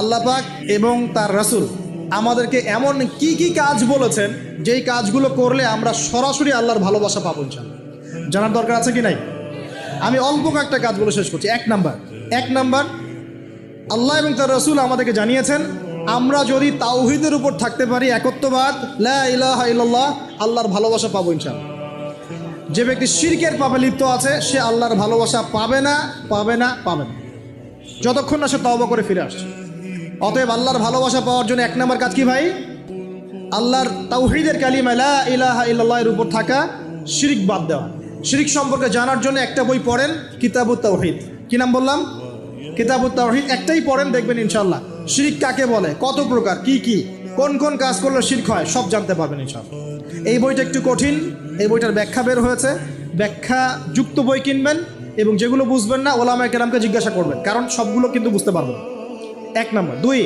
আল্লাহ পাক এবং তার রাসূল আমাদেরকে এমন কি কি কাজ বলেছেন যেই কাজগুলো করলে আমরা সরাসরি আল্লাহর ভালোবাসা পাবো ইনশাআল্লাহ। জানার দরকার আছে কি নাই? আমি অল্প কয়েকটা কাজ বলে শেষ করছি। এক নাম্বার, আল্লাহ এবং তার রাসূল আমাদেরকে জানিয়েছেন আমরা যদি তাওহীদের উপর থাকতে পারি, একত্ববাদ, লা ইলাহা ইল্লাল্লাহ, আল্লাহর ভালোবাসা পাবো ইনশাআল্লাহ। যে ব্যক্তি শিরকের পাপে লিপ্ত আছে সে আল্লাহর ভালোবাসা পাবে না যতক্ষণ না সে তওবা করে ফিরে আসছে। অতএব আল্লাহর ভালোবাসা পাওয়ার জন্য এক নম্বর কাজ কি ভাই? আল্লাহর তাওহীদের কালিমা লা ইলাহা ইল্লাল্লাহ এর উপর থাকা, শিরক বাদ দেওয়া। শিরক সম্পর্কে জানার জন্য একটা বই পড়েন, কিতাবুত তাওহীদ। কি নাম বললাম? কিতাবুত তাওহীদ। একটাই পড়েন, দেখবেন ইনশাআল্লাহ শিরক কাকে বলে, কত প্রকার, কি কোন কাজ করলে শিরক হয় সব জানতে পারবেন ইনশাআল্লাহ। এই বইটা একটু কঠিন, এই বইটার ব্যাখ্যা বের হয়েছে, ব্যাখ্যা যুক্ত বই কিনবেন এবং যেগুলো বুঝবেন না ওলামায়ে কেরামকে জিজ্ঞাসা করবেন, কারণ সবগুলো কিন্তু বুঝতে পারবেন। এক নম্বর। দুই,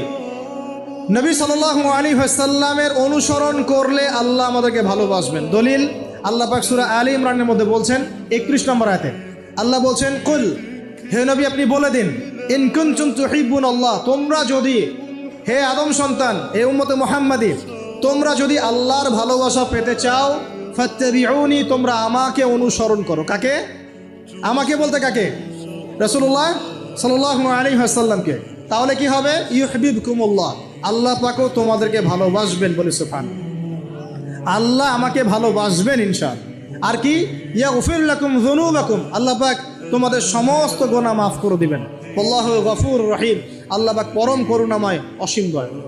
নবী সাল্লাল্লাহু আলাইহি ওয়াসাল্লামের অনুসরণ করলে আল্লাহ আমাদেরকে ভালোবাসবেন। দলিল, আল্লাহ পাক সূরা আলে ইমরানের মধ্যে বলছেন 31 নম্বর আয়াতে আল্লাহ বলছেন, কুল, হে নবী আপনি বলে দিন, ইন কুনতুম তুহিব্বুনাল্লাহ, তোমরা যদি, হে আদম সন্তান, হে উম্মতে মুহাম্মাদী, তোমরা যদি আল্লাহর ভালোবাসা পেতে চাও, ফাত্তাবিউনি, তোমরা আমাকে অনুসরণ করো। কাকে? আমাকে বলতে কাকে? রাসূলুল্লাহ সাল্লাল্লাহু আলাইহি ওয়াসাল্লামকে। তাহলে কি হবে? ইউহিব্বুকুমুল্লাহ, আল্লাহ পাকও তোমাদেরকে ভালোবাসবেন। বলি সুবহানাল্লাহ। আল্লাহ আমাকে ভালোবাসবেন ইনশাআল্লাহ। আর কি? ইয়াগফির লাকুম যুনুবাকুম, আল্লাহ পাক তোমাদের সমস্ত গুনাহ মাফ করে দিবেন। আল্লাহু গফুর রহিম, আল্লাহ পাক পরম করুণাময়, অসীম দয়ালু।